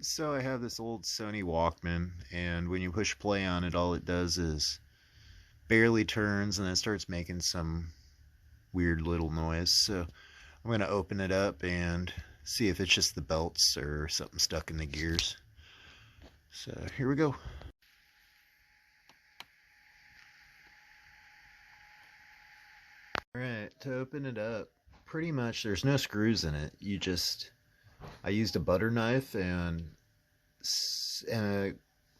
So I have this old Sony Walkman, and when you push play on it, all it does is barely turns and then it starts making some weird little noise. So I'm going to open it up and see if it's just the belts or something stuck in the gears. So here we go. Alright, to open it up, pretty much there's no screws in it. I used a butter knife and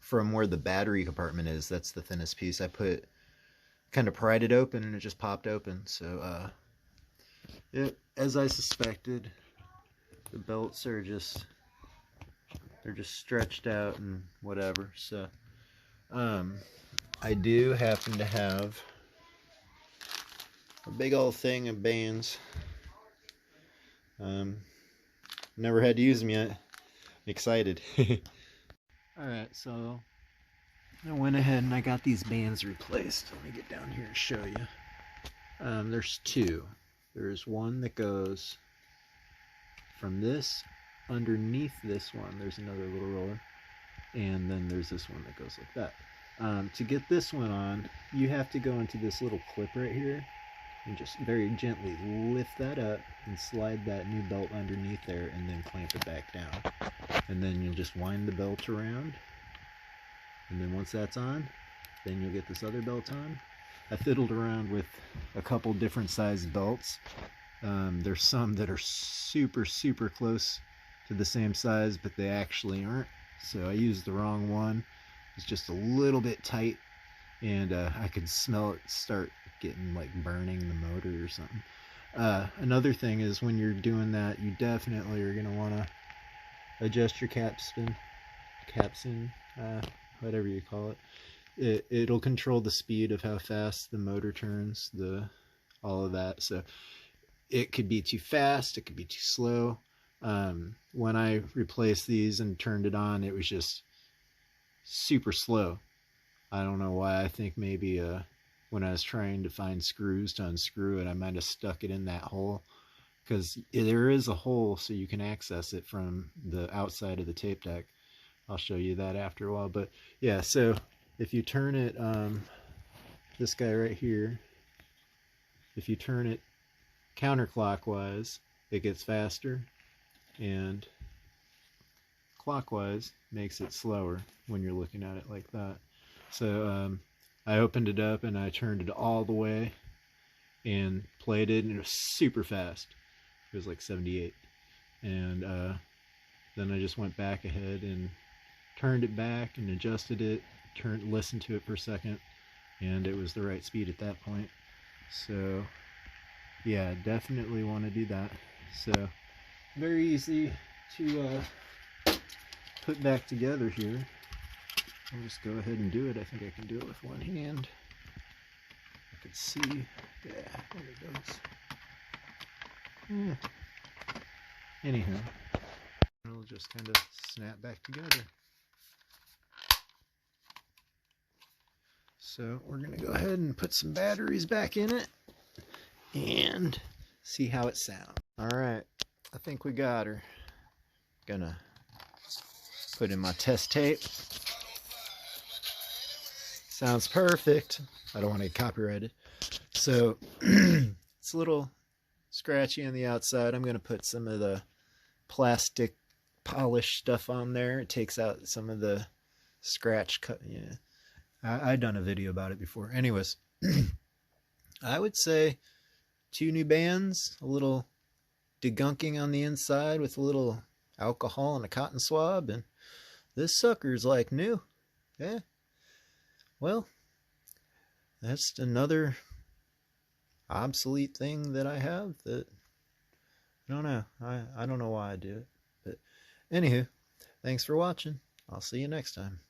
from where the battery compartment is, that's the thinnest piece. I kind of pried it open and it just popped open. So as I suspected, the belts are they're just stretched out and whatever. So I do happen to have a big old thing of bands. Never had to use them yet. Excited. Alright, so I went ahead and I got these bands replaced. Let me get down here and show you. There's two. There's one that goes from this underneath this one. There's another little roller. And then there's this one that goes like that. To get this one on, you have to go into this little clip right here and just very gently lift that up and slide that new belt underneath there and then clamp it back down. And then you'll just wind the belt around, and then once that's on, then you'll get this other belt on. I fiddled around with a couple different size belts. There's some that are super close to the same size, but they actually aren't, so I used the wrong one. It's just a little bit tight, and I could smell it start getting like burning the motor or something. Another thing is, when you're doing that, you definitely are going to want to adjust your capstan, whatever you call it. It'll control the speed of how fast the motor turns, all of that. So it could be too fast, it could be too slow. When I replaced these and turned it on, it was just super slow. I don't know why. I think maybe when I was trying to find screws to unscrew it, I might have stuck it in that hole, because there is a hole so you can access it from the outside of the tape deck. I'll show you that after a while. But yeah, so if you turn it, this guy right here, if you turn it counterclockwise, it gets faster, and clockwise makes it slower when you're looking at it like that. So I opened it up and I turned it all the way and played it, and it was super fast. It was like 78. And then I just went back ahead and turned it back and adjusted it, listened to it for a second, and it was the right speed at that point. So yeah, definitely want to do that. So very easy to put back together here. I'll just go ahead and do it. I think I can do it with one hand. I can see. Yeah, there it goes. Yeah. Anyhow, it'll just kind of snap back together. So we're going to go ahead and put some batteries back in it and see how it sounds. Alright, I think we got her. Gonna put in my test tape. Sounds perfect. I don't want to get copyrighted. So it's a little scratchy on the outside. I'm going to put some of the plastic polish stuff on there. It takes out some of the scratch cut. Yeah, I've done a video about it before. Anyways, I would say 2 new bands, a little degunking on the inside with a little alcohol and a cotton swab, and this sucker's like new. Yeah. Well, that's another obsolete thing that I have that I don't know. I don't know why I do it. But anywho, thanks for watching. I'll see you next time.